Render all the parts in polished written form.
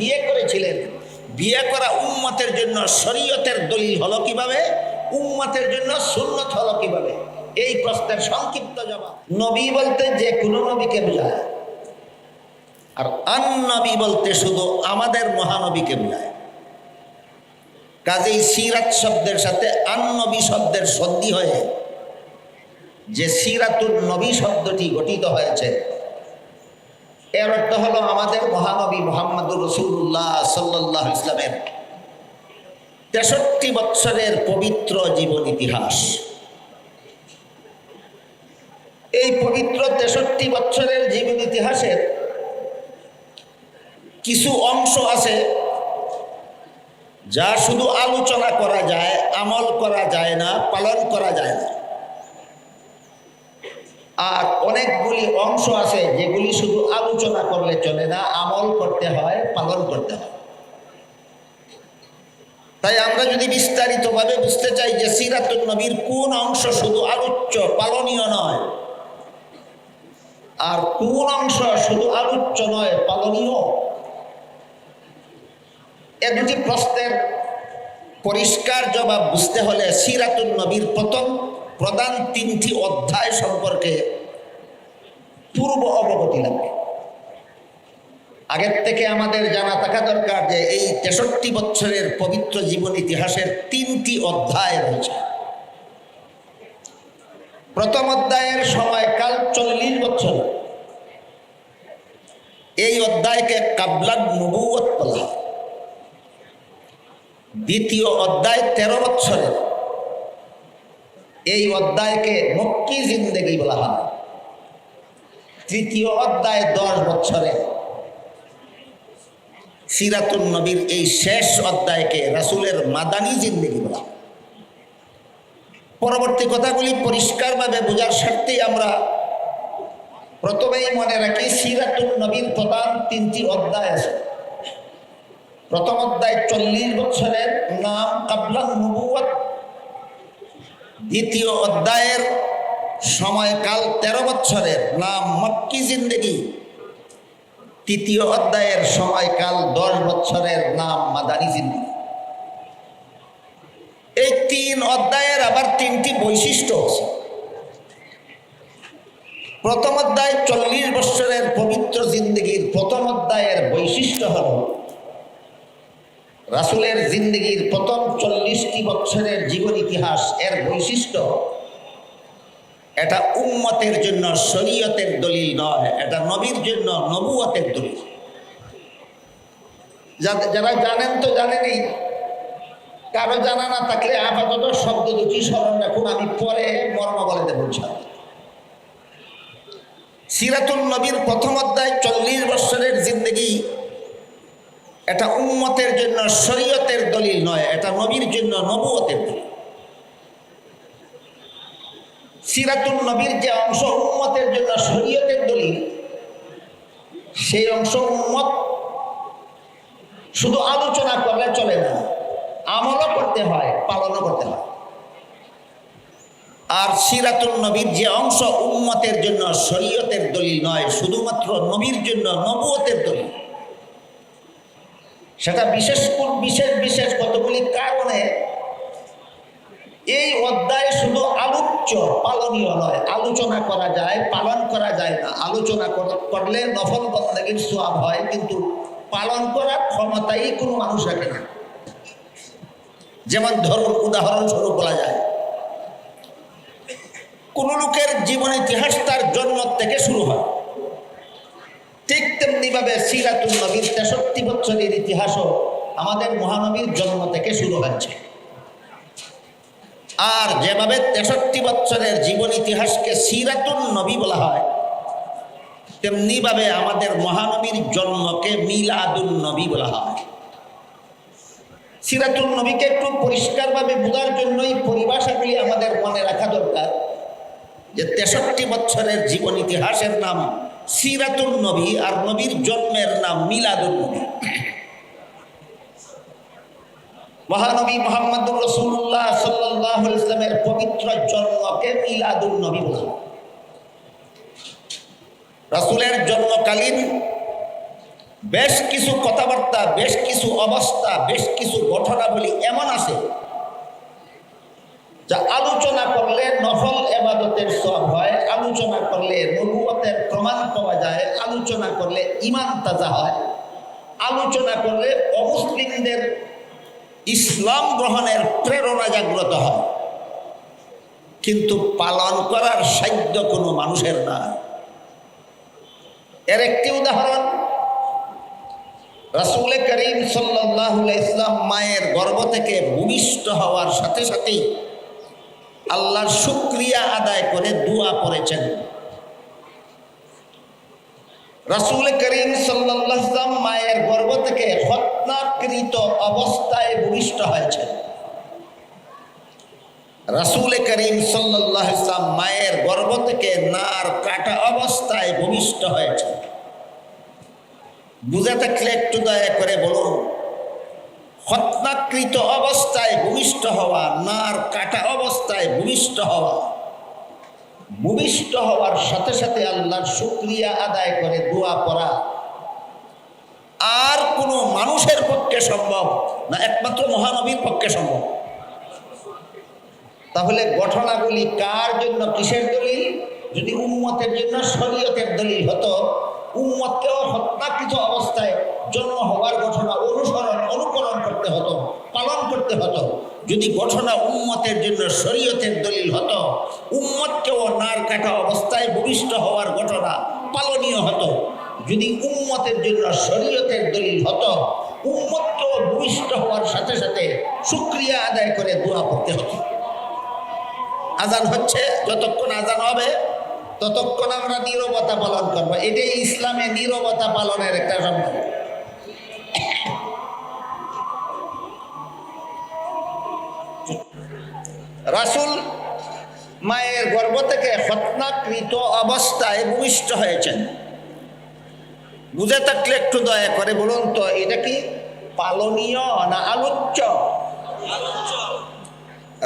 বিয়ে করেছিলেন, বিয়ে করা উম্মতের জন্য শরীয়তের দলিল হলো কিভাবে, উম্মতের জন্য সুন্নত হলো কিভাবে? এই প্রশ্নের সংক্ষিপ্ত জবাব, নবী বলতে যে কোনো নবীকে বোঝায়, আর আন-নবী বলতে শুধু আমাদের মহানবীকে বোঝায়। কাজেই সিরাত শব্দের সাথে আন-নবী শব্দের সন্ধি হয়ে যে সিরাতুন নবী শব্দটি গঠিত হয়েছে, এর অর্থ হলো আমাদের মহানবী মুহাম্মদুর রাসূলুল্লাহ সাল্লাল্লাহু আলাইহি ওয়াসাল্লামের 63 বছরের পবিত্র জীবন ইতিহাস। এই পবিত্র 63 বছরের জীবন ইতিহাসের কিছু অংশ আছে যা শুধু আলোচনা করা যায়, আমল করা যায় না, পালন করা যায় না। আর অনেকগুলি অংশ আছে যেগুলি শুধু আলোচনা করলে চলে না, আমল করতে হয়, পালন করতে হয়। তাই আমরা যদি বিস্তারিতভাবে বুঝতে চাই যে সিরাতুন নবীর কোন অংশ শুধু আলোচ্য, পালনীয় নয়, আর কোন অংশ শুধু আলোচ্য নয়, পালনীয়, এ দুটি প্রশ্নের পরিষ্কার জবাব বুঝতে হলে সিরাতুন নবীর প্রথম প্রধান 3টি অধ্যায় সম্পর্কে পূর্ব অবগতি লাগবে। আগের থেকে আমাদের জানা থাকা দরকার যে এই 63 বছরের পবিত্র জীবন ইতিহাসের 3টি অধ্যায় রয়েছে। প্রথম অধ্যায়ের সময়কাল 40 বছর, এই অধ্যায়কে কাবলান নবুয়ত বলা হয়। দ্বিতীয় অধ্যায় 13 বছরের, এই অধ্যায়কে মক্কি জিন্দেগি বলা হয়। তৃতীয় অধ্যায় 10 বছরের, সিরাতুন নবীর এই শেষ অধ্যায়কে রাসূলের মাদানী জিন্দেগি বলা হয়। পরবর্তী কথাগুলি পরিষ্কারভাবে বোঝার স্বার্থে আমরা প্রথমেই মনে রাখি সিরাতুন নবীর প্রধান 3টি অধ্যায় আছে। প্রথম অধ্যায় 40 বছরের, নাম কাবলান নবুয়ত। দ্বিতীয় অধ্যায়ের সময়কাল 13 বছরের, নাম মক্কি জিন্দেগি। তৃতীয় অধ্যায়ের সময়কাল 10 বছরের, নাম মাদানী জিন্দেগি। এই 3 অধ্যায়ের আবার 3টি বৈশিষ্ট্য আছে। প্রথম অধ্যায় 40 বছরের পবিত্র জিন্দেগির প্রথম অধ্যায়ের বৈশিষ্ট্য হল রাসূলের জিন্দেগির প্রথম 40টি বছরের জীবন ইতিহাস। এর বৈশিষ্ট্য, এটা উম্মতের জন্য শরীয়তের দলিল নয়, এটা নবীর জন্য নবুয়তের দলিল। যারা জানেন তো জানেনই, কারো জানা না থাকলে আপাতত শব্দ দুটি স্মরণ রাখুন, আমি পরে মর্ম বলে দেব ইনশাআল্লাহ। সিরাতুন নবীর প্রথম অধ্যায় 40 বছরের জিন্দেগি, এটা উম্মতের জন্য শরীয়তের দলিল নয়, এটা নবীর জন্য নবুয়তের দলিল। সিরাতুন নবীর যে অংশ উম্মতের জন্য শরীয়তের দলিল, সেই অংশ উম্মত শুধু আলোচনা করলে চলে না, আমলও করতে হয়, পালনও করতে হয়। আর সিরাতুন নবীর যে অংশ উম্মতের জন্য শরীয়তের দলিল নয়, শুধুমাত্র নবীর জন্য নবুয়তের দলিল, সেটা বিশেষ বিশেষ কতগুলি কারণে এই অধ্যায় শুধু আলোচ্য, পালনীয় নয়। আলোচনা করা যায়, পালন করা যায় না। আলোচনা করলে নফল বন্দেগীর সওয়াব হয়, কিন্তু পালন করার ক্ষমতাই কোনো মানুষ রাখে না। যেমন ধরুন, উদাহরণস্বরূপ বলা যায়, কোন লোকের জীবন ইতিহাস তার জন্ম থেকে শুরু হয়, ঠিক তেমনিভাবে সিরাতুন নবীর 63 বছরের ইতিহাসও আমাদের মহানবীর জন্ম থেকে শুরু হয়েছে। আর যেভাবে 63 বছরের জীবন ইতিহাসকে সিরাতুন নবী বলা হয়, তেমনিভাবে আমাদের মহানবীর জন্মকে মিলাদুন নবী বলা হয়। সিরাতুন নবীকে একটু পরিষ্কারভাবে বোঝার জন্যই পরিভাষাগুলি আমাদের মনে রাখা দরকার, যে 63 বছরের জীবন ইতিহাসের নাম সিরাতুন নবী, আর নবীর জন্মের নাম মিলাদুন নবী। মহানবী মুহাম্মদুর রাসূলুল্লাহ সাল্লাল্লাহু আলাইহি ওয়াসাল্লামের পবিত্র জন্মকে মিলাদুন নবী বলা হয়। রাসূলের জন্মকালীন বেশ কিছু কথাবার্তা, বেশ কিছু অবস্থা, বেশ কিছু ঘটনাবলী এমন আছে যা আলোচনা করলে নফল ইবাদতের সওয়াব হয়, আলোচনা করলে নবুয়তের প্রমাণ পাওয়া যায়, আলোচনা করলে ঈমান তাজা হয়, আলোচনা করলে অমুসলিমদের ইসলাম গ্রহণের প্রেরণা জাগ্রত হয়, কিন্তু পালন করার সাধ্য কোনো মানুষের না। এর একটি উদাহরণ, রাসূল করিম সাল্লাল্লাহু আলাইহি ওয়াসাল্লাম মায়ের গর্ভ থেকে ভূমিষ্ঠ হওয়ার সাথে সাথেই আল্লাহর শুকরিয়া আদায় করে দোয়া পড়েছেন। রাসূল করিম সাল্লাল্লাহু আলাইহি ওয়াসাল্লাম মায়ের গর্ভ থেকে খতনাকৃত অবস্থায় ভূমিষ্ঠ হয়েছেন। রাসূল করিম সাল্লাল্লাহু আলাইহি ওয়াসাল্লাম মায়ের গর্ভ থেকে নার কাটা অবস্থায় ভূমিষ্ঠ হয়েছেন। বুঝে থাকলে একটু দয়া করে বলুন, খতনাকৃত অবস্থায় ভূমিষ্ঠ হওয়া, নার কাটা অবস্থায় ভূমিষ্ঠ হওয়া, ভূমিষ্ঠ হওয়ার সাথে সাথে আল্লাহর শুকরিয়া আদায় করে দোয়া পড়া আর কোনো মানুষের পক্ষে সম্ভব না, একমাত্র মহানবীর পক্ষে সম্ভব। তাহলে ঘটনাগুলি কার জন্য, কিসের দলিল? যদি উম্মতের জন্য শরীয়তের দলিল হতো, উম্মতকেও হত্যাকৃত অবস্থায় জন্ম হওয়ার ঘটনা অনুকরণ করতে হতো, পালন করতে হতো। যদি ঘটনা উম্মতের জন্য শরীয়তের দলিল হতো, উম্মতকেও নার কাটা অবস্থায় ভূমিষ্ঠ হওয়ার ঘটনা পালনীয় হতো। যদি উম্মতের জন্য শরীয়তের দলিল হতো, উম্মতকেও ভূমিষ্ঠ হওয়ার সাথে সাথে শুকরিয়া আদায় করে দোয়া করতে হতো। আজান হচ্ছে, যতক্ষণ আজান হবে ততক্ষণ আমরা নীরবতা পালন করবো। এটাই ইসলামে নীরবতা পালনের একটা সম্মান। রাসূল মায়ের গর্ভ থেকে খতনাকৃত অবস্থায় ভূমিষ্ঠ হয়েছেন। বুঝে থাকলে একটু দয়া করে বলুন তো, এটা কি পালনীয় না আলোচ্য?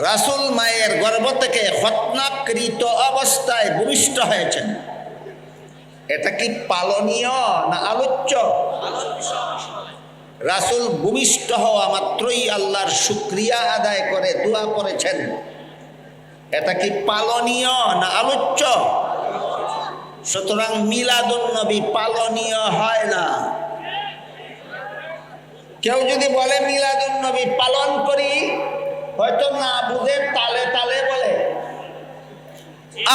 রাসূল মায়ের গর্ভ থেকে খতনাকৃত অবস্থায় ভূমিষ্ঠ হয়েছেন, এটা কি পালনীয় না আলোচ্য? রাসূল ভূমিষ্ঠ হওয়া মাত্রই আল্লাহর শুকরিয়া আদায় করে দোয়া করেছেন, এটা কি পালনীয় না আলোচ্য? সুতরাং মিলাদুন নবী পালনীয় হয় না। কেউ যদি বলে মিলাদুন নবী পালন করি, হয়তো না বুঝে তালে তালে বলে,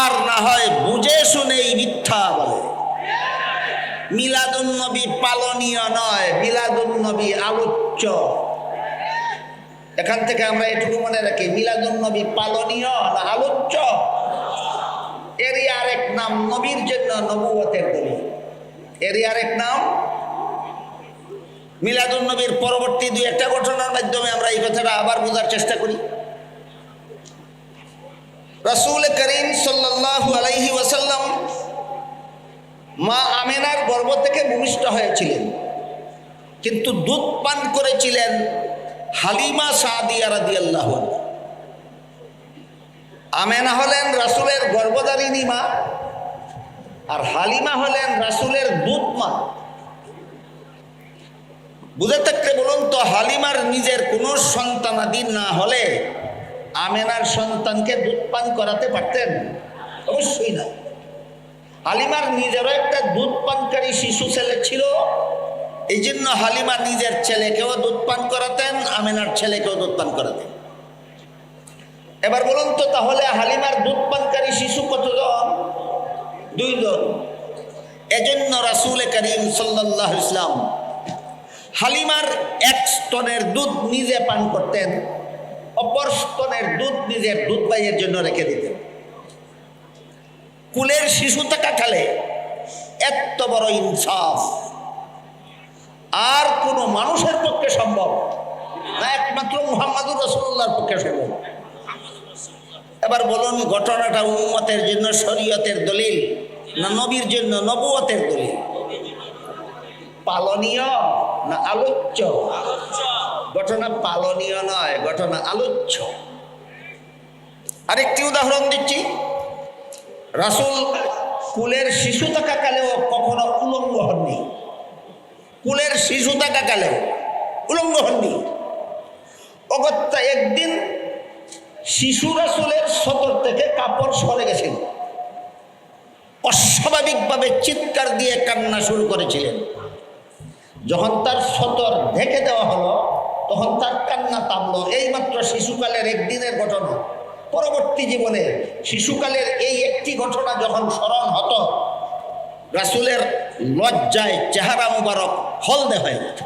আর না হয় বুঝে শুনেই মিথ্যা বলে। মিলাদুন নবী পালনীয় নয়, মিলাদুন নবী আলোচ্য। এখান থেকে আমরা এটুকু মনে রাখি, মিলাদুন নবী পালনীয় না আলোচ্য? এরই আরেক নাম নবীর জন্য নবুয়তের দলিল, এরই আরেক নাম। মিলাদুন নবীর পরবর্তী দুই একটা ঘটনার মাধ্যমে আমরা এই কথাটা আবার বোঝার চেষ্টা করি। রাসূল করিম সাল্লাল্লাহু আলাইহি ওয়াসাল্লাম মা আমেনার গর্ভ থেকে ভূমিষ্ঠ হয়েছিলেন, কিন্তু দুধ পান করেছিলেন হালিমা সাদিয়া রাদিয়াল্লাহু আনহা। আমেনা হলেন রাসূলের গর্ভধারিণী মা, আর হালিমা হলেন রাসূলের দুধ মা। বুঝে থাকলে বলুন তো, হালিমার নিজের কোনো সন্তানাদি না হলে আমেনার সন্তানকে দুধ পান করাতে পারতেন? অবশ্যই না। হালিমার নিজেরও একটা দুধ পানকারী শিশু ছেলে ছিল, এই জন্য হালিমা নিজের ছেলেকেও দুধ পান করাতেন, আমেনার ছেলেকেও দুধ পান করাতেন। এবার বলুন তো, তাহলে হালিমার দুধ পানকারী শিশু কতজন? 2 জন। এজন্য রাসূল করিম সাল্লাল্লাহু আলাইহি ওয়াসাল্লাম হালিমার এক স্তনের দুধ নিজে পান করতেন, অপর স্তনের দুধ নিজের দুধ ভাইয়ের জন্য রেখে দিতেন। কুলের শিশু থাকাকালে এত বড় ইনসাফ আর কোনো মানুষের পক্ষে সম্ভব না, একমাত্র মুহাম্মদুর রাসূলুল্লাহর পক্ষে সম্ভব। এবার বলুন, ঘটনাটা উম্মতের জন্য শরীয়তের দলিল না নবীর জন্য নবুয়তের দলিল? পালনীয় না আলোচ্য? ঘটনা পালনীয় নয়, ঘটনা আলোচ্য। আরেকটি উদাহরণ দিচ্ছি। রাসূল কুলের শিশু থাকাকালেও কখনো উলঙ্গ হননি। কুলের শিশু থাকাকালেও উলঙ্গ হননি। অগত্যা একদিন শিশু রাসূলের সতর থেকে কাপড় সরে গেছিল, অস্বাভাবিকভাবে চিৎকার দিয়ে কান্না শুরু করেছিলেন। যখন তার সতর ঢেকে দেওয়া হলো তখন তার কান্না থামলো। এইমাত্র শিশুকালের একদিনের ঘটনা, পরবর্তী জীবনে শিশুকালের এই একটি ঘটনা যখন স্মরণ হতো, রাসূলের লজ্জায় চেহারা মুবারক হলদে হয়ে যেত।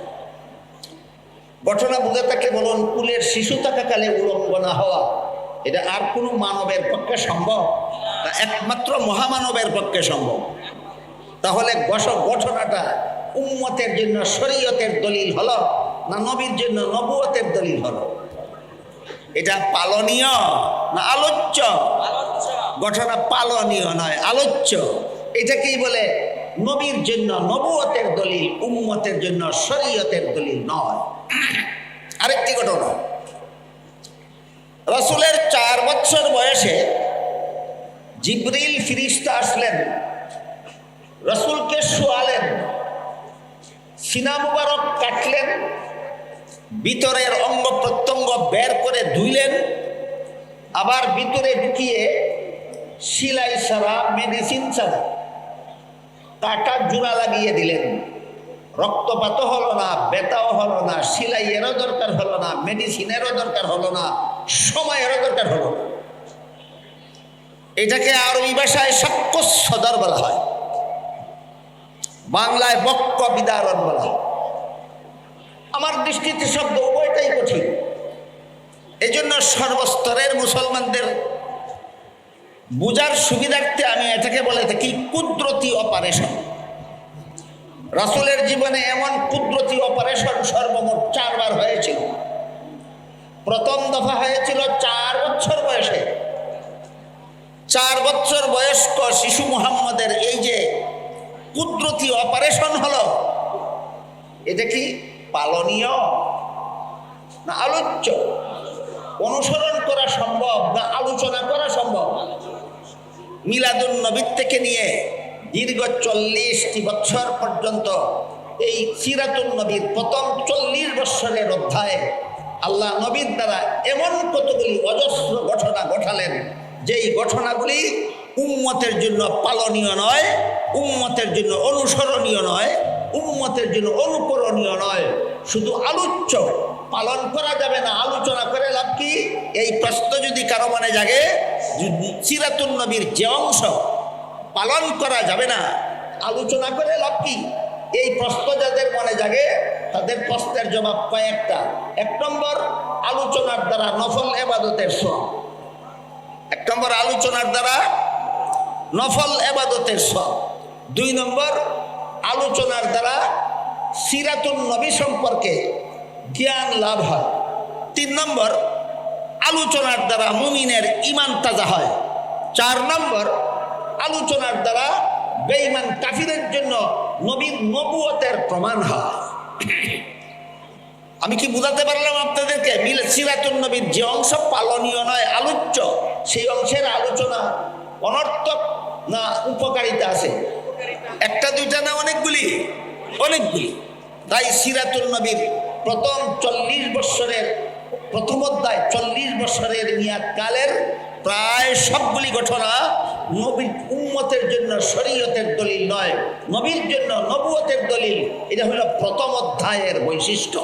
ঘটনা বুঝে থাকলে বলুন, কুলের শিশু থাকাকালে উলঙ্গ না হওয়া এটা আর কোনো মানবের পক্ষে সম্ভব? একমাত্র মহামানবের পক্ষে সম্ভব। তাহলে ঘটনাটা উম্মতের জন্য শরীয়তের দলিল হলো না নবীর জন্য নবুয়তের দলিল হলো? এটা পালনীয় না আলোচ্য? ঘটনা পালনীয় নয়, আলোচ্য। এটাকেই বলে নবীর জন্য নবুয়তের দলিল, উম্মতের জন্য শরীয়তের দলিল নয়। আরেকটি ঘটনা, রাসূলের 4 বছর বয়সে জিবরিল ফিরিস্তা আসলেন, রাসূলকে শোয়ালেন, সিনা মুবারক কাটলেন, ভিতরের অঙ্গ প্রত্যঙ্গ বের করে ধুইলেন, আবার ভিতরে ঢুকিয়ে সিলাই ছাড়া, মেডিসিন ছাড়া কাটা জোড়া লাগিয়ে দিলেন। রক্তপাত হলো না, ব্যথাও হলো না, সিলাইয়েরও দরকার হলো না, মেডিসিনেরও দরকার হলো না, সময়েরও দরকার হলো না। এটাকে আরবি ভাষায় সাক্ষ্য সদর বলা হয়, বাংলায় বক্ষ বিদারণ বলা হয়। আমার দৃষ্টিতে শব্দ উভয়টাই কঠিন। এজন্য সর্বস্তরের মুসলমানদের বুঝার সুবিধার্থে আমি এটাকে বলে থাকি কুদরতি অপারেশন। রাসূলের জীবনে এমন কুদরতি অপারেশন সর্বমোট 4 বার হয়েছিল। প্রথম দফা হয়েছিল 4 বছর বয়সে। 4 বছর বয়স্ক শিশু মুহাম্মদের এই যে কুদরতি অপারেশন হলো, এটা কি পালনীয় না আলোচ্য? অনুসরণ করা সম্ভব না আলোচনা করা সম্ভব? মিলাদুন নবী থেকে নিয়ে দীর্ঘ 40টি বছর পর্যন্ত এই সিরাতুন নবীর প্রথম 40 বছরের অধ্যায়ে আল্লাহ নবীর দ্বারা এমন কতগুলি অজস্র ঘটনা ঘটালেন, যেই ঘটনাগুলি উম্মতের জন্য পালনীয় নয়, উম্মতের জন্য অনুসরণীয় নয়, উম্মতের জন্য অনুকরণীয় নয়, শুধু আলোচ্য। পালন করা যাবে না, আলোচনা করে লাভ কি? এই প্রশ্ন যদি কারো মনে জাগে, সিরাতুন নবীর যে অংশ পালন করা যাবে না, আলোচনা করে লাভ কি? এই প্রশ্ন যাদের মনে জাগে তাদের প্রশ্নের জবাব কয়েকটা। 1 নম্বর, আলোচনার দ্বারা নফল ইবাদতের সওয়াব। 1 নম্বর, আলোচনার দ্বারা নফল ইবাদতের সওয়াব। 2 নম্বর, আলোচনার দ্বারা সিরাতুন নবী সম্পর্কে জ্ঞান লাভ হয়। 3 নম্বর, আলোচনার দ্বারা মুমিনের ঈমান তাজা হয়। 4 নম্বর, আলোচনার দ্বারা বেঈমান কাফিরের জন্য নবীর নবুয়তের প্রমাণ হয়। আমি কি বুঝাতে পারলাম আপনাদেরকে? সিরাতুন নবীর যে অংশ পালনীয় নয়, আলোচ্য, সেই অংশের আলোচনা অনর্থক না উপকারিতা আছে? একটা দুইটা না, অনেকগুলি, অনেকগুলি। তাই সিরাতুন নবীর প্রথম 40 বছরের প্রথম অধ্যায়, 40 বছরের মেয়াদ কালের প্রায় সবগুলি ঘটনা নবীর উম্মতের জন্য শরীয়তের দলিল নয়, নবীর জন্য নবুয়তের দলিল। এটা হলো প্রথম অধ্যায়ের বৈশিষ্ট্য।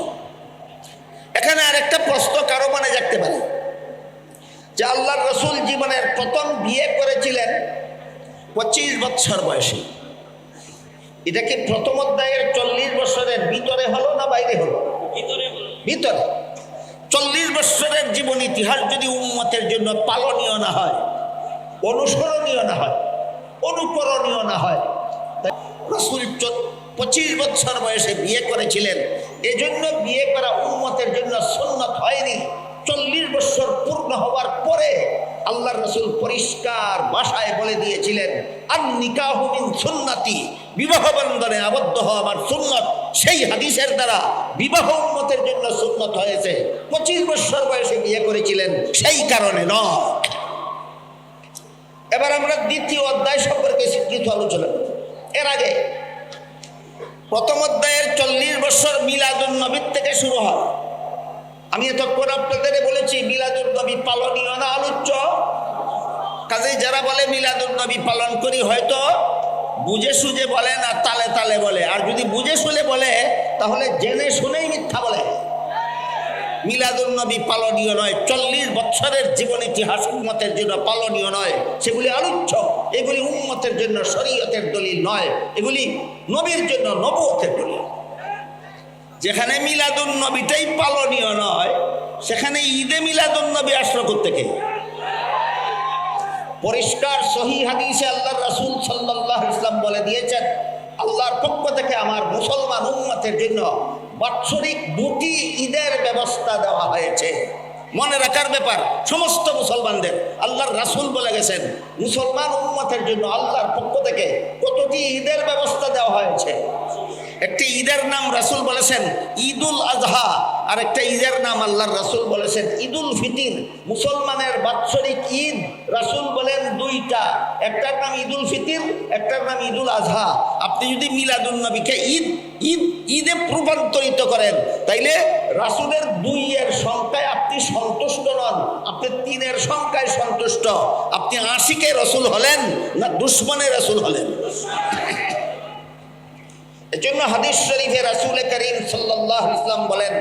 এখানে আরেকটা প্রশ্ন কারো মনে জাগতে পারে যে আল্লাহর রাসূল জীবনের প্রথম বিয়ে করেছিলেন 25 বছর বয়সে। এটা কি প্রথম অধ্যায়ের 40 বছরের ভিতরে হলো না বাইরে হলো? ভিতরে। 40 বছরের জীবন ইতিহাস যদি উম্মতের জন্য পালনীয় না হয়, অনুসরণীয় না হয়, অনুকরণীয় না হয়, রাসূল 25 বছর বয়সে বিয়ে করেছিলেন। এজন্য বিয়ে করা উম্মতের জন্য সুন্নাত হয়নি। 40 বছর পূর্ণ হওয়ার পরে আল্লাহর রাসূল পরিষ্কার ভাষায় বলে দিয়েছিলেন, আন নিকাহু মিন সুন্নতি, বিবাহ বন্ধনে আবদ্ধ হওয়া আমার সুন্নত। সেই হাদিসের দ্বারা বিবাহ উম্মতের জন্য সুন্নত হয়েছে। 25 বছর বয়সে বিয়ে করেছিলেন, সেই কারণে নয়। এবার আমরা দ্বিতীয় অধ্যায় সম্পর্কে কিছু আলোচনা করি। এর আগে প্রথম অধ্যায়ের 40 বছর মিলাদুন নবীর থেকে শুরু হয়। আমি এতক্ষণ আপনাদের বলেছি মিলাদুন নবী পালনীয় না আলোচ্য। কাজেই যারা বলে মিলাদুন নবী পালন করি হয়তো বুঝে সুঝে বলে না, তালে তালে বলে। আর যদি বুঝে শুনে বলে তাহলে জেনে শুনেই মিথ্যা বলে। মিলাদুন নবী পালনীয় নয়, 40 বছরের জীবন ইতিহাস উম্মতের জন্য পালনীয় নয়, সেগুলি আলোচ্য। এগুলি উম্মতের জন্য শরীয়তের দলিল নয়, এগুলি নবীর জন্য নবুয়তের দলিল। যেখানে মিলাদুন নবীটাই পালনীয় নয় সেখানে ঈদে মিলাদুন নবী আসলো কোত্থেকে? পরিষ্কার সহিহ হাদিসে আল্লাহর রাসূল সাল্লাল্লাহু আলাইহি ওয়াসাল্লাম বলে দিয়েছেন, আল্লাহর পক্ষ থেকে আমার মুসলমান উম্মতের জন্য বাৎসরিক 2টি ঈদের ব্যবস্থা দেওয়া হয়েছে। মনে রাখার ব্যাপার সমস্ত মুসলমানদের। আল্লাহর রাসূল বলে গেছেন মুসলমান উম্মতের জন্য আল্লাহর পক্ষ থেকে কতটি ঈদের ব্যবস্থা দেওয়া হয়েছে। একটি ঈদের নাম রাসূল বলেছেন ঈদুল আজহা, আর একটা ঈদের নাম আল্লাহর রাসূল বলেছেন ঈদুল ফিতর। মুসলমানের বাৎসরিক ঈদ রাসূল বলেন 2টা, একটার নাম ঈদুল ফিতর, একটার নাম ঈদুল আজহা। আপনি যদি মিলাদুন নবীকে ঈদে রূপান্তরিত করেন তাইলে রাসূলের 2-এর সংখ্যায় আপনি সন্তুষ্ট নন, আপনি 3-এর সংখ্যায় সন্তুষ্ট। আপনি আশিকে রাসূল হলেন না দুশমনে রাসূল হলেন? এজন্য হাদিস শরীফে রাসূল করিম সাল্লাল্লাহু আলাইহি ওয়াসাল্লাম বলেন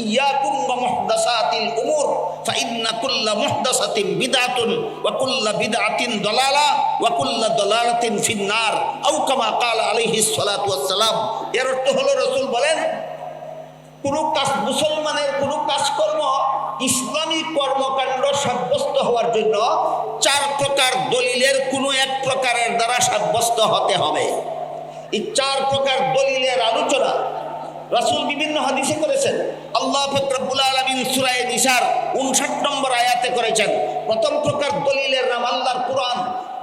ইয়াকুম ওয়া মুহদাসাতিল উমুর ফাইন্না কুল্লা মুহদাসাতিন বিদআতুন ওয়া কুল্লা বিদআতিন দালালা ওয়া কুল্লা দালালাতিন ফিন্নার আও কামা ক্বালা আলাইহিস সালাতু ওয়াস সালাম। এর অর্থ হলো রাসূল বলেন কোন কাজ, মুসলমানের কোন কাজকর্ম ইসলামী কর্মকাণ্ড সাব্যস্ত হওয়ার জন্য 4 প্রকার দলিলের কোনো এক প্রকারের দ্বারা সাব্যস্ত হতে হবে। এই 4 প্রকার দলিলের আলোচনা রাসূল বিভিন্ন হাদিসে করেছেন। আল্লাহ পাক রব্বুল আলামিন সূরা নিসার 59 নম্বর আয়াতে করেছেন। প্রথম প্রকার দলিলের নাম আল্লাহর কুরআন,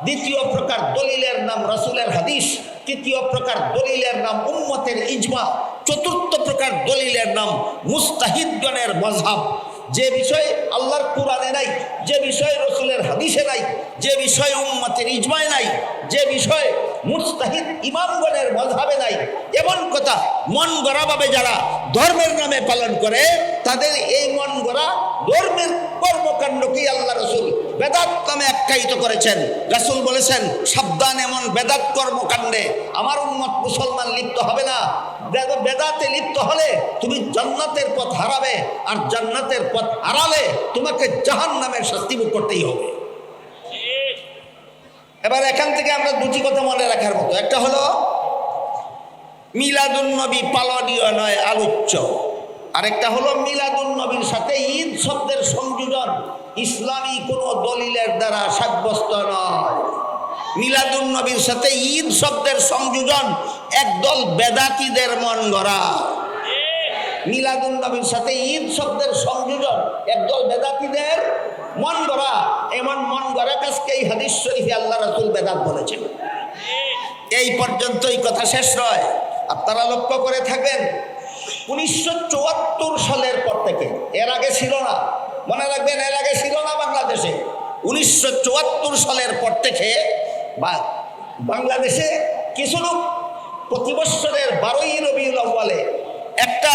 দ্বিতীয় প্রকার দলিলের নাম রাসূলের হাদিস, তৃতীয় প্রকার দলিলের নাম উম্মতের ইজমা, চতুর্থ প্রকার দলিলের নাম মুস্তাহিদগণের মাযহাব। যে বিষয় আল্লাহর কুরআনে নাই, যে বিষয় রাসূলের হাদিসে নাই, যে বিষয় উম্মতের ইজমায় নাই, যে বিষয় মুস্তাহিদ ইমামগণের মাযহাবে নাই, এমন কথা মন গড়াভাবে যারা ধর্মের নামে পালন করে তাদের এই মন গড়া ধর্মের কর্মকাণ্ডকেই আল্লাহ রাসূল বেদাত নামে আখ্যায়িত করেছেন। রাসূল বলেছেন সাবধান, এমন বেদাত কর্মকাণ্ডে আমার উম্মত মুসলমান লিপ্ত হবে না। বেদাতে লিপ্ত হলে তুমি জান্নাতের পথ হারাবে, আর জান্নাতের পথ হারালে তোমাকে জাহান্নামের শাস্তি ভোগ করতেই হবে। এবার এখান থেকে আমরা 2টি কথা মনে রাখার মতো। একটা হলো মিলাদুন নবী পালনীয় নয়, আলোচ্য। আরেকটা হলো মিলাদুন নবীর সাথে ঈদ শব্দের সংযোজন ইসলামী কোনো দলিলের দ্বারা সাব্যস্ত নয়। মিলাদুন নবীর সাথে ঈদ শব্দের সংযোজন একদল বেদাতীদের মন গড়া। মিলাদুন নবীর সাথে ঈদ শব্দের সংযোজন একদল বেদাতীদের মন গড়া। এমন মন গড়া কাজকে এই হাদিস শরীফে আল্লাহ রাসূল বেদাত বলেছেন। এই পর্যন্তই কথা শেষ নয়। আপনারা লক্ষ্য করে থাকবেন 1974 সালের পর থেকে, এর আগে ছিল না, মনে রাখবেন এর আগে ছিল না বাংলাদেশে। 1974 সালের পর থেকে বাংলাদেশে কিছু লোক প্রতি বছরের 12ই রবিউল আউয়ালে একটা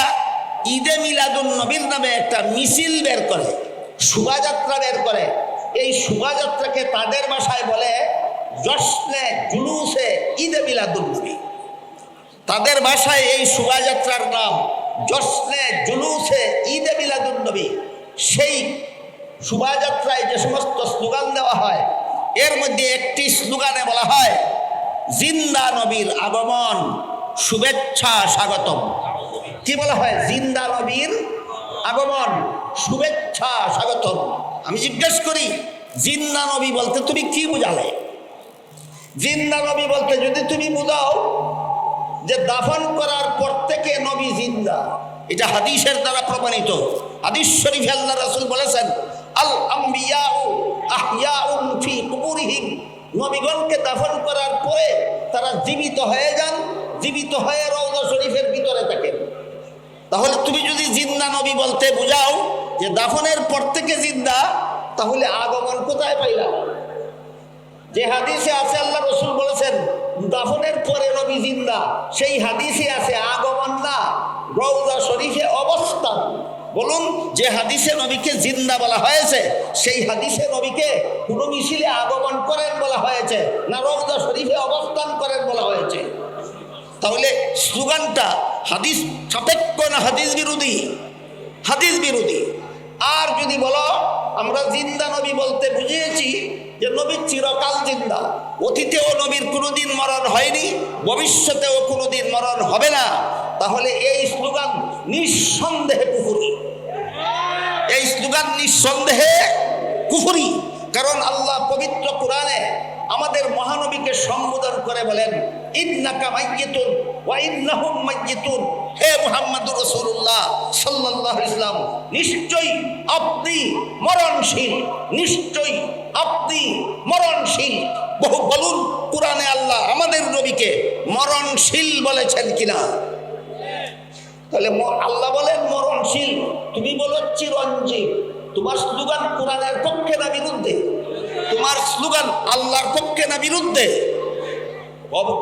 ঈদে মিলাদুন নবীর নামে একটা মিছিল বের করে, শোভাযাত্রা বের করে। এই শোভাযাত্রাকে তাদের ভাষায় বলে জশ্নে জুলুসে ঈদে মিলাদুন নবী। তাদের ভাষায় এই শোভাযাত্রার নাম জশ্নে জুলুসে ঈদে মিলাদুন নবী। সেই শোভাযাত্রায় যে সমস্ত স্লোগান দেওয়া হয় এর মধ্যে একটি স্লোগানে বলা হয় জিন্দা নবীর আগমন, শুভেচ্ছা স্বাগতম। কি বলা হয়? জিন্দা নবীর আগমন, শুভেচ্ছা স্বাগতম। আমি জিজ্ঞেস করি জিন্দা নবী বলতে তুমি কি বুঝালে? জিন্দা নবী বলতে যদি তুমি বুঝাও যে দাফন করার পর থেকে নবী জিন্দা, এটা হাদিসের দ্বারা প্রমাণিত। হাদিস শরীফে আল্লাহ রাসূল বলেছেন আল আম্বিয়াউ আহইয়াউন ফি কুবুরিহিম, নবীগণকে দাফন করার পরে তারা জীবিত হয়ে যান, জীবিত হয়ে রওজা শরীফের ভিতরে থাকেন। তাহলে তুমি যদি জিন্দা নবী বলতে বুঝাও যে দাফনের পর থেকে জিন্দা, তাহলে আগমন কোথায় পাইলা? যে হাদিসে আছে আল্লাহ রসুল বলেছেন দাফনের পরে নবী জিন্দা, সেই হাদিসে আছে আগমন না, রওজা শরীফে অবস্থান। বলুন, যে হাদিসে নবীকে জিন্দা বলা হয়েছে সেই হাদিসে নবীকে কোন মিছিলে আগমন করেন বলা হয়েছে না রওজা শরীফে অবস্থান করেন বলা হয়েছে? তাহলে স্লোগানটা হাদিস সাপেক্ষ না হাদিস বিরোধী? হাদিস বিরোধী। আর যদি বলো আমরা জিন্দা নবী বলতে বুঝিয়েছি যে নবী চিরকাল জিন্দা, অতীতেও নবীর কোনোদিন মরণ হয়নি, ভবিষ্যতেও কোনোদিন মরণ হবে না, তাহলে এই স্লোগান নিঃসন্দেহে কুফরি। এই স্লোগান নিঃসন্দেহে কুফরি। কারণ আল্লাহ পবিত্র কোরআনে আমাদের মহানবীকে সম্বোধন করে বলেন ইন্নাকা মাইয়িতুন ওয়া ইন্নাহুম মাইয়িতুন, হে মুহাম্মদুর রাসূলুল্লাহ সাল্লাল্লাহু আলাইহি ওয়াসাল্লাম, নিশ্চয়ই আপনি মরণশীল, নিশ্চয়ই আপনি মরণশীল। বহু বলুন কোরআনে আল্লাহ আমাদের নবীকে মরণশীল বলেছেন কিনা? তাহলে আল্লাহ বলেন মরণশীল, তুমি বলো চিরঞ্জীব। তোমার স্লোগান কোরআনের পক্ষে না বিরুদ্ধে? তোমার স্লোগান আল্লাহর পক্ষে না বিরুদ্ধে?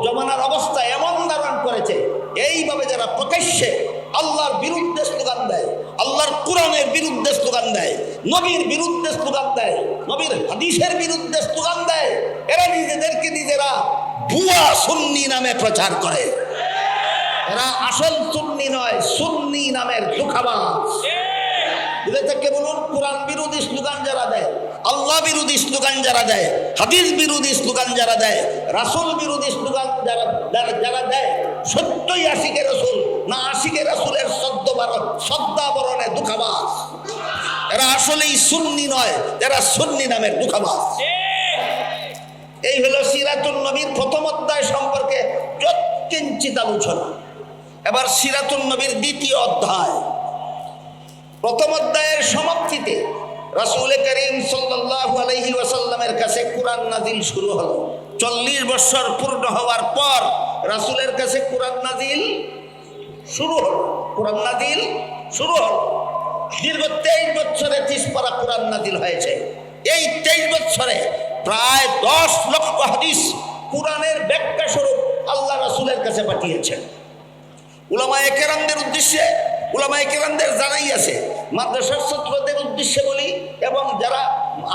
জমানার অবস্থা এমন ধারণ করেছে, এইভাবে যারা প্রকাশ্যে আল্লাহর বিরুদ্ধে স্লোগান দেয়, আল্লাহর কোরআনের বিরুদ্ধে স্লোগান দেয়, নবীর বিরুদ্ধে স্লোগান দেয়, নবীর হাদিসের বিরুদ্ধে স্লোগান দেয়, এরা নিজেদেরকে নিজেরা ভুয়া সুন্নি নামে প্রচার করে। এরা আসল সুন্নি নয়, সুন্নি নামের ধোঁকাবাজ। বুঝে বলুন, কোরআন বিরোধী স্লোগান যারা দেয়, আল্লাহ বিরোধী স্লোগান যারা দেয়, হাদিস বিরোধী স্লোগান যারা দেয়, রাসূল বিরোধী স্লোগান যারা দেয়, সত্যই আশিকে রাসূল না আশিকে রাসূলের শ্রদ্ধাবরণে ধোঁকাবাজ। এরা আসলেই সুন্নি নয়, এরা সুন্নি নামের ধোঁকাবাজ। এই হলো সিরাতুন নবীর প্রথম অধ্যায় সম্পর্কে যৎকিঞ্চিত আলোচনা। এবার সিরাতুন নবীর দ্বিতীয় অধ্যায়। প্রথম অধ্যায়ের সমাপ্তিতে রাসূল করিম সাল্লাল্লাহু আলাইহি ওয়াসাল্লামের কাছে কোরআন নাজিল শুরু হলো। 40 বছর পূর্ণ হওয়ার পর রাসূলের কাছে কোরআন নাজিল শুরু হলো। কোরআন নাজিল শুরু হলো। দীর্ঘ 23 বছরে 30 পারা কোরআন নাজিল হয়েছে। এই 23 বছরে প্রায় 10 লক্ষ হাদিস কোরআনের ব্যাখ্যা স্বরূপ আল্লাহ রাসূলের কাছে পাঠিয়েছেন। উলামায়ে কেরামদের উদ্দেশ্যে, উলামায়ে কেরামদের জানাই আছে, মাদ্রাসার ছাত্রদের উদ্দেশ্যে বলি এবং যারা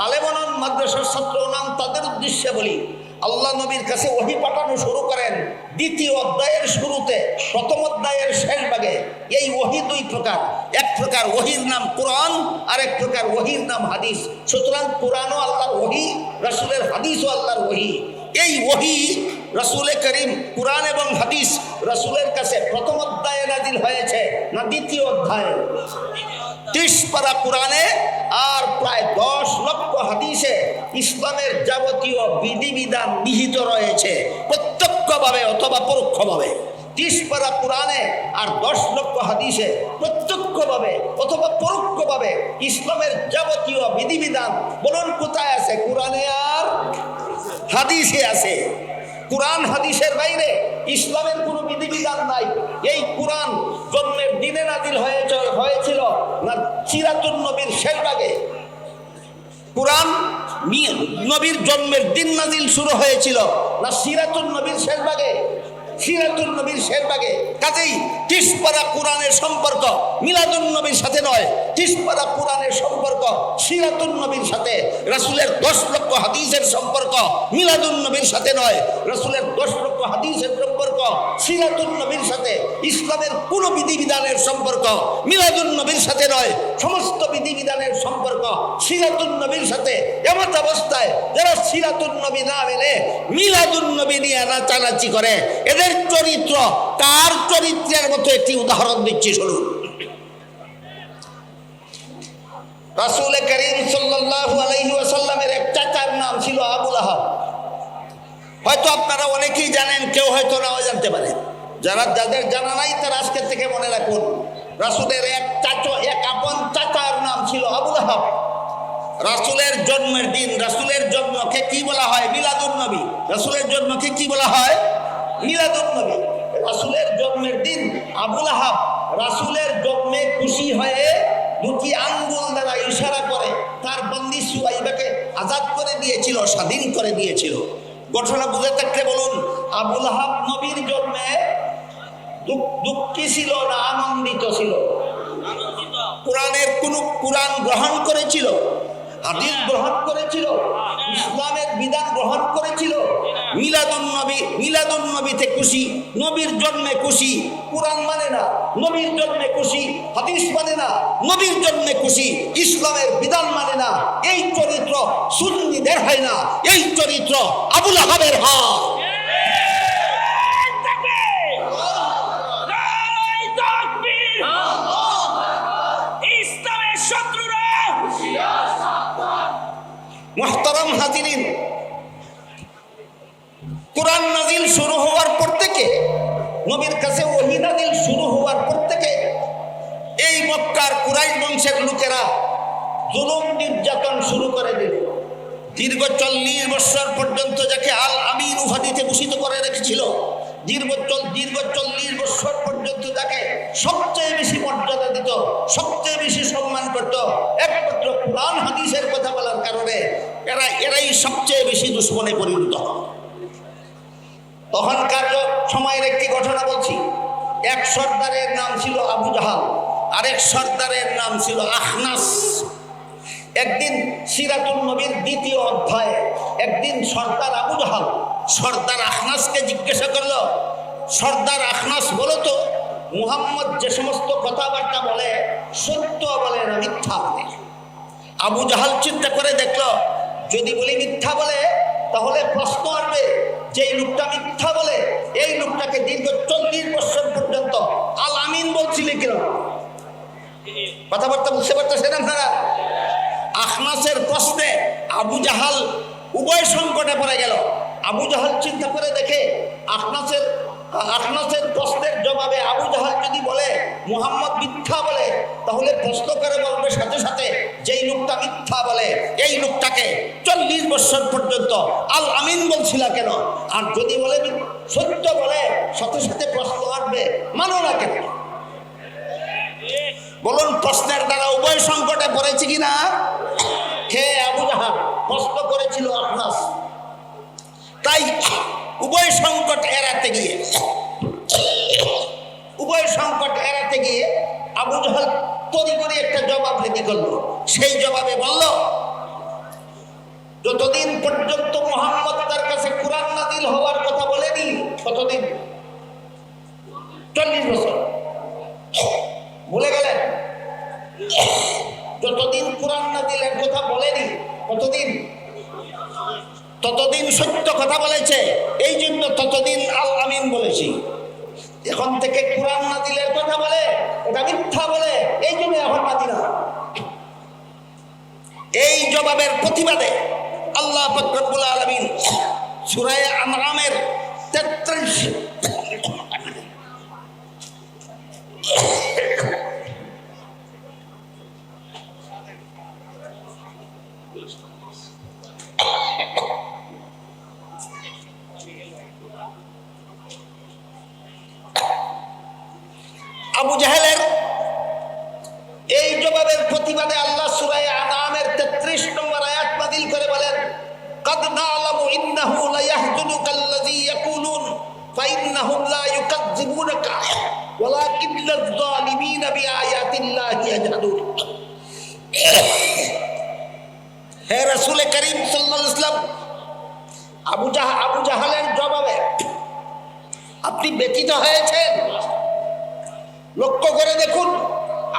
আলেমনন মাদ্রাসার ছাত্র নাম তাদের উদ্দেশ্যে বলি, আল্লাহ নবীর কাছে ওহী পাঠানো শুরু করেন দ্বিতীয় অধ্যায়ের শুরুতে। প্রথম অধ্যায়ের শেষ ভাগে এই ওহী দুই প্রকার, এক প্রকার ওহীর নাম কোরআন, আর এক প্রকার ওহীর নাম হাদিস। সুতরাং কোরআনও আল্লাহর ওহী, রাসূলের হাদিসও আল্লাহর ওহী। এই ওহী রাসূল করিম কোরআন এবং হাদিস রাসূলের কাছে প্রথম অধ্যায়ে নাজিল হয়েছে না দ্বিতীয় অধ্যায়ে? 30 পারা কোরআনে আর প্রায় 10 লক্ষ হাদিসে ইসলামের যাবতীয় বিধিবিধান নিহিত রয়েছে, প্রত্যক্ষভাবে অথবা পরোক্ষভাবে। 30 পারা কোরআনে আর 10 লক্ষ হাদিসে প্রত্যক্ষভাবে অথবা পরোক্ষভাবে ইসলামের যাবতীয় বিধিবিধান বলুন কোথায় আছে? কোরআনে আর হাদিসে আছে। কোরআন হাদিসের বাইরে ইসলামের কোনো বিধিবিধান নাই। এই কোরআন জন্মের দিনে নাজিল হয়েছিল না সিরাতুন নবীর শেষ ভাগে? কোরআন নবীর জন্মের দিন নাজিল শুরু হয়েছিল না সিরাতুন নবীর শেষ ভাগে? সিরাতুন নবীর শেষ ভাগে। কাজেই 30 পারা কোরআনের সম্পর্ক মিলাদুন নবীর সাথে নয়, 30 পারা কোরআনের সম্পর্ক সিরাতুন নবীর সাথে। রাসূলের 10 লক্ষ হাদিসের সম্পর্ক মিলাদুন নবীর সাথে নয়, রাসূলের 10 লক্ষ হাদিসের সম্পর্ক সিরাতুন নবীর সাথে। ইসলামের কোন বিধিবিধানের সম্পর্ক মিলাদুন নবীর সাথে নয়, সমস্ত বিধিবিধানের সম্পর্ক সিরাতুন নবীর সাথে। এমত অবস্থায় যারা সিরাতুন নবী না মেনে মিলাদুন নবী নিয়ে নাচানাচি করে, এদের চরিত্র কার চরিত্রের মতো একটি উদাহরণ দিচ্ছি শুনুন। রাসূল করিম সাল্লাল্লাহু আলাইহি ওয়াসাল্লামের এক চাচার নাম ছিল আবু লাহাব। হয়তো আপনারা অনেকেই জানেন, কেউ হয়তো নাও জানতে পারে। যাদের জানা নাই তারা আজকে থেকে মনে রাখুন, রাসূলের এক আপন চাচার নাম ছিল আবু লাহাব। রাসূলের জন্মের দিন, রাসূলের জন্মকে কি বলা হয়? মিলাদুন নবী। রাসূলের জন্মকে কি বলা হয়? মিলাদুন নবী। রাসূলের জন্মের দিন আবু লাহাব রাসূলের জন্মে খুশি হয়ে দুটি আঙ্গুল দ্বারা ইশারা করে তার বন্দী সুয়াইবাকে আজাদ করে দিয়েছিল, স্বাধীন করে দিয়েছিল। ঘটনা বুঝে থাকলে বলুন, আবুল আহাব নবীর জন্মে দুঃখী ছিল না আনন্দিত ছিল? কোরআন গ্রহণ করেছিল, হাদিস গ্রহণ করেছিল, ইসলামের বিধান গ্রহণ করেছিল। মিলাদুন নবীতে খুশি, নবীর জন্মে খুশি। কোরআন মানে না, নবীর জন্মে খুশি। হাদিস মানে না, নবীর জন্মে খুশি। ইসলামের বিধান মানে না। এই চরিত্র সুন্নিদের হয় না, এই চরিত্র আবুল আহাবের হয়। মুহতারাম হাজিরিন, কোরআন নাজিল শুরু হওয়ার পর থেকে, নবীর কাছে ওহী নাজিল শুরু হওয়ার পর থেকে এই মক্কার কুরাইশ বংশের লোকেরা জুলুম নির্যাতন শুরু করে দিল। দীর্ঘ 40 বছর পর্যন্ত যাকে আল আমিন উপাধিতে ভূষিত করে রেখেছিল, দীর্ঘ 40 বছর পর্যন্ত যাকে সবচেয়ে বেশি মর্যাদা দিত, সবচেয়ে বেশি সম্মান করত, একমাত্র কোরআন হাদিসের কথা বলার কারণে এরাই সবচেয়ে বেশি দুশ্মনে পরিণত হয়। তখনকার সময়ের একটি ঘটনা বলছি। এক সর্দারের নাম ছিল আবু জাহাল, আরেক সর্দারের নাম ছিল আখনাস। একদিন সিরাতুন নবীর 2য় অধ্যায়ে একদিন সর্দার আবু জাহাল সর্দার আখনাসকে জিজ্ঞাসা করল, সর্দার আখনাস, বলো তো মুহাম্মদ যে সমস্ত কথাবার্তা বলে সত্য বলে না মিথ্যা বলে? আবু জাহাল চিন্তা করে দেখল, যদি বলি মিথ্যা বলে তাহলে প্রশ্ন আসবে যে এই লোকটা মিথ্যা বলে, এই লোকটাকে দীর্ঘ 40 বছর পর্যন্ত আল আমিন বলছিলে কেন? কথাবার্তা বুঝতে পারতেছেন আপনারা? আখনাসের প্রশ্নে আবু জাহাল উভয় সংকটে পড়ে গেল। আবু জাহাল চিন্তা করে দেখে আখনাসের প্রশ্নের জবাবে আবু জাহাল যদি বলে মুহাম্মদ মিথ্যা বলে, তাহলে প্রশ্ন করে বলবে সাথে সাথে যেই লোকটা মিথ্যা বলে এই লোকটাকে 40 বছর পর্যন্ত আল আমিন বলছিল কেন? আর যদি বলে সত্য বলে, সাথে সাথে প্রশ্ন আসবে মানো না কেন? বলুন, প্রশ্নের দ্বারা উভয় সংকটে পড়েছে কিনা? হে আবু জাহাল প্রশ্ন করেছিল আখনাস। তাই উভয় সংকট এড়াতে গিয়ে আবু জাহাল তড়িঘড়ি একটা জবাব রেডি করলো। সেই জবাবে বলল, যতদিন পর্যন্ত মুহাম্মদ তার কাছে কোরআন নাযিল হওয়ার কথা বলেনি, ততদিন 40 বছর ভুলে গেলেন। যতদিন কোরআন নাযিলের কথা বলেনি ততদিন সত্য কথা বলেছে, এই জন্য ততদিন আল আমিন বলেছি। এখন থেকে কোরআন নাযিলের কথা বলে এটা মিথ্যা বলে, এই জন্য এখন মানি না। এই জবাবের প্রতিবাদে আল্লাহ পাক রব্বুল আলামিন সূরা আনআমের 33 আবু জাহেলের এই জবাবের প্রতিবাদে আল্লাহ সূরা আনআমের 33 নম্বর আয়াত নাযিল করে বলেন, قد نعلم إنه ليحزنك الذي يقولون فإنهم لا يكذبونك ولكن الظالمين بآيات الله يجحدون। হে রাসূল করিম সাল্লাল্লাহু আলাইহি ওয়াসাল্লাম, আবু জাহেলের জবাবে আপনি ব্যথিত হয়েছেন? লক্ষ্য করে দেখুন,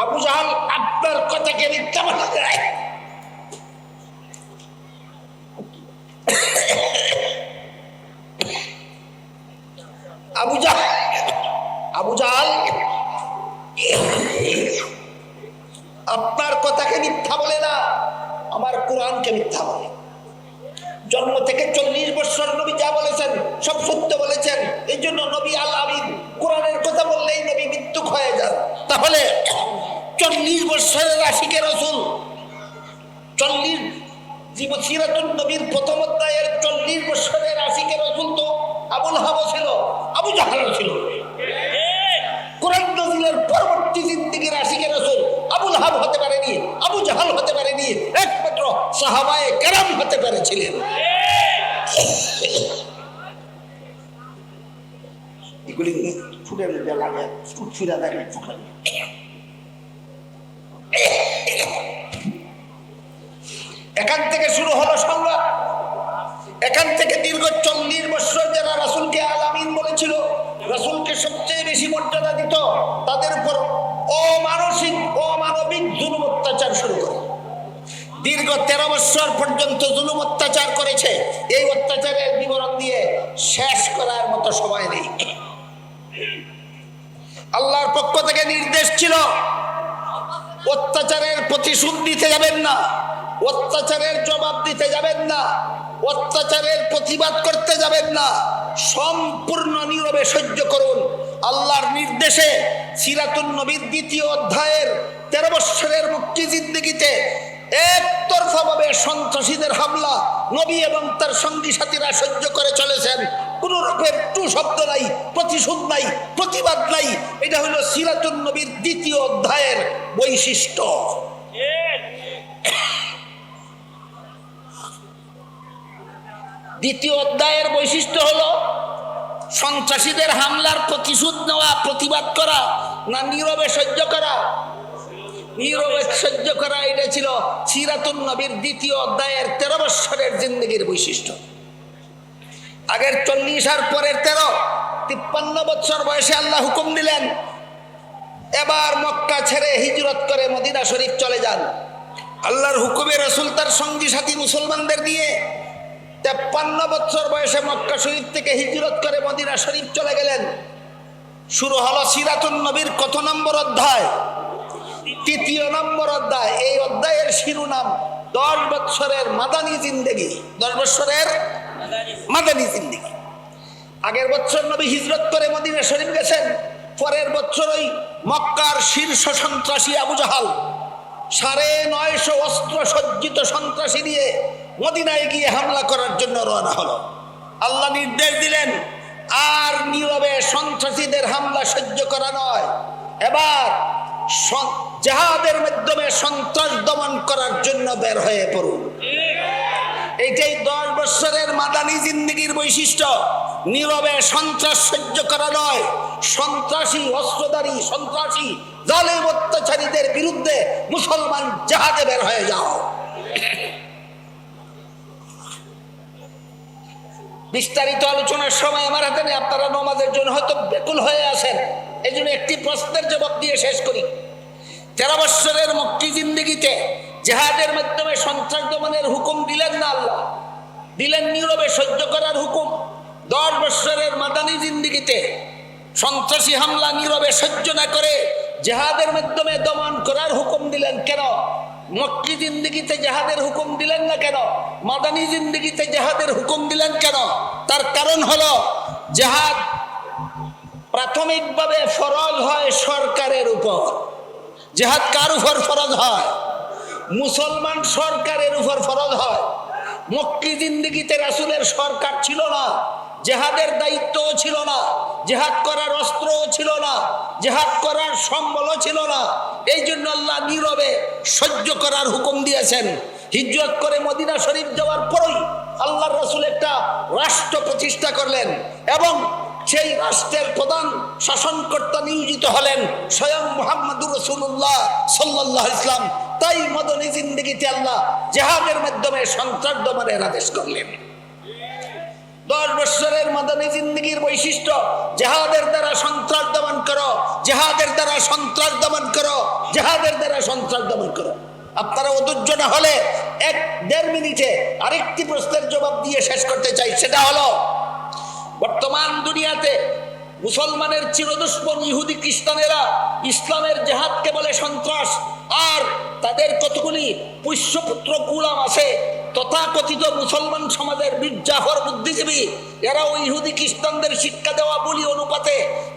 আবু জাহাল আপনার কথাকে মিথ্যা বলে দেয়। আবু জাহাল আপনার কথাকে মিথ্যা বলে না, আমার কোরআনকে মিথ্যা বলে। জন্ম থেকে 40 বছর নবী যা বলেছেন সব সত্য বলেছেন, এই জন্য নবী আল আমিন। কোরআনের কথা বললেই নবী মৃত্যু হয়ে যান। তাহলে 40 বছরের আশিকে রাসূল, 40 সিরাতুন নবীর প্রথম অধ্যায়ের 40 বছরের আশিকে রাসূল তো আবুল আহাব ছিল, আবু জাহাল ছিল। কোরআন নাযিলের পরবর্তী জিন্দেগীর আশিকে রাসূল আবুল আহাব হতে পারে সাহাবায়ে কেরাম হতে পেরেছিলেন। এগুলি ফুটের মধ্যে লাগে, ফুটফুরা দেখেন। এখান থেকে শুরু হলো সংগ্রাম। এখান থেকে দীর্ঘ 40 বছর যারা রাসূলকে আল আমিন বলেছিল, রাসূলকে সবচেয়ে বেশি মর্যাদা দিত, তাদের উপর অমানবিক জুলুম অত্যাচার শুরু করে দীর্ঘ 13 বছর পর্যন্ত জুলুম অত্যাচার করেছে। এই অত্যাচারের বিবরণ দিয়ে শেষ করার মতো সময় নেই। আল্লাহর পক্ষ থেকে নির্দেশ ছিল, অত্যাচারের প্রতিশোধ দিতে যাবেন না, অত্যাচারের জবাব দিতে যাবেন না, অত্যাচারের প্রতিবাদ করতে যাবেন না, সম্পূর্ণ নীরবে সহ্য করুন। আল্লাহর নির্দেশে সিরাতুন নবীর 2য় অধ্যায়ের 13 বছরের মুক্তি জিন্দেগিতে একতরফাভাবে সন্ত্রাসীদের হামলা নবী এবং তার সঙ্গী সাথীরা সহ্য করে চলেছেন। কোন রূপের টু শব্দ নাই, প্রতিশোধ নাই, প্রতিবাদ নাই। এটা হলো সিরাতুন নবীর 2য় অধ্যায়ের বৈশিষ্ট্য। দ্বিতীয় অধ্যায়ের বৈশিষ্ট্য হলো সন্ত্রাসীদের হামলার প্রতিশোধ নেওয়া, প্রতিবাদ করা, না নীরবে সহ্য করা? নীরবে সহ্য করা। এটা ছিল সিরাতুন নবীর 2য় অধ্যায়ের 13 বছরের জিন্দেগির বৈশিষ্ট্য। আগের 40 আর পরের 13, 53 বছর বয়সে আল্লাহ হুকুম দিলেন, এবার মক্কা ছেড়ে হিজরত করে মদিনা শরীফ চলে যান। আল্লাহর হুকুমে রাসূল তার সঙ্গী সাথী মুসলমানদের নিয়ে 53 বছর বয়সে মক্কা শরীফ থেকে হিজরত করে মদিনা শরীফ চলে গেলেন। শুরু হলো সিরাতুন নবীর কত নম্বর অধ্যায়? 3য় নম্বর অধ্যায়। এই অধ্যায়ের শিরোনাম 10 বছরের মাদানী জিন্দেগি। 10 বছরের মাদানী জিন্দেগি। আগের বছর নবী হিজরত করে মদিনা শরীফ গেছেন, পরের বছরই মক্কার শীর্ষ সন্ত্রাসী আবু জাহাল 950 অস্ত্র সজ্জিত সন্ত্রাসী নিয়ে মদিনায় গিয়ে হামলা করার জন্য রওনা হলো। আল্লাহ নির্দেশ দিলেন, আর নীরবে সন্ত্রাসীদের হামলা সহ্য করা নয়, এবার জিহাদের মাধ্যমে সন্ত্রাস দমন করার জন্য বের হয়ে পড়ুন। এটাই 10 বছরের মাদানী জিন্দেগির বৈশিষ্ট্য। নীরবে সন্ত্রাস সহ্য করা নয়, সন্ত্রাসী অস্ত্রধারী সন্ত্রাসী জালেম অত্যাচারীদের বিরুদ্ধে মুসলমান জিহাদে বের হয়ে যাও। বিস্তারিত আলোচনার সময় আমার হাতে নেই, আপনারা নামাজের জন্য হয়তো ব্যাকুল হয়ে আছেন, এই জন্য একটি প্রশ্নের জবাব দিয়ে শেষ করি। 13 বছরের মক্কি জিন্দেগিতে জিহাদের মাধ্যমে সন্ত্রাস দমনের হুকুম দিলেন না আল্লাহ, দিলেন নীরবে সহ্য করার হুকুম। 10 বছরের মাদানী জিন্দেগিতে সন্ত্রাসী হামলা নীরবে সহ্য না করে জিহাদের মাধ্যমে দমন করার হুকুম দিলেন। কেন মক্কি জিন্দেগিতে জিহাদের হুকুম দিলেন না কেন? মাদানী জিন্দেগিতে জিহাদের হুকুম দিলেন কেন? তার কারণ হলো, জিহাদ প্রাথমিকভাবে ফরজ হয় সরকারের উপর। জিহাদ কার উপর ফরজ হয়? মুসলমান সরকারের উপর ফরজ হয়। মক্কি জিন্দেগিতে রাসূলের সরকার ছিল না, জিহাদের দায়িত্বও ছিল না, জিহাদ করার অস্ত্রও ছিল না, জিহাদ করার সম্বলও ছিল না। এই জন্য আল্লাহ নীরবে সহ্য করার হুকুম দিয়েছেন। হিজরত করে মদিনা শরীফ যাওয়ার পরই আল্লাহর রাসূল একটা রাষ্ট্র প্রতিষ্ঠা করলেন এবং সেই রাষ্ট্রের প্রধান শাসনকর্তা নিয়োজিত হলেন স্বয়ং মুহাম্মদুর রাসূলুল্লাহ সাল্লাল্লাহু আলাইহি ওয়াসাল্লাম। তাই মাদানী জিন্দেগিতে আল্লাহ জিহাদের মাধ্যমে সন্ত্রাস দমনের আদেশ করলেন। 10 বছরের মাদানী জিন্দেগির বৈশিষ্ট্য, জিহাদের দ্বারা সন্ত্রাস দমন করো, জিহাদের দ্বারা সন্ত্রাস দমন করো, জিহাদের দ্বারা সন্ত্রাস দমন করো। আপনারা অধৈর্য না হলে 1-1.5 মিনিটে আরেকটি প্রশ্নের জবাব দিয়ে শেষ করতে চাই। সেটা হলো, বর্তমান দুনিয়াতে মুসলমানের চিরদুশ্মন ইহুদি খ্রিস্টানেরা ইসলামের জিহাদকে বলে সন্ত্রাস, আর তাদের কতগুলি পুষ্যপুত্র গোলাম আছে তথাকথিত মুসলমান সমাজের বীরজাফর বুদ্ধিজীবী, এরা ওই ইহুদি খ্রিস্টানদের শিক্ষা দেওয়া বলি অনুপাতে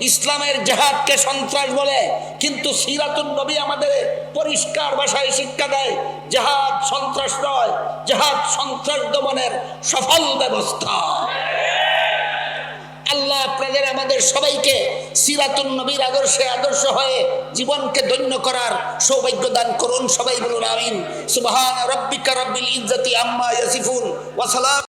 ইসলামের জিহাদকে সন্ত্রাস বলে। কিন্তু সিরাতুন নবী আমাদের পরিষ্কার ভাষায় শিক্ষা দেয়, জিহাদ সন্ত্রাস নয়, জিহাদ সন্ত্রাস দমনের সফল ব্যবস্থা। আল্লাহ আপনার আমাদের সবাইকে সিরাতুন নবীর আদর্শে আদর্শ হয়ে জীবনকে ধন্য করার সৌভাগ্য দান করুন। সবাই বলুন আমিন। সুবহান রাব্বিকা রাব্বিল ইজ্জাতি আম্মা ইয়াসিফুন ওয়া সালাম।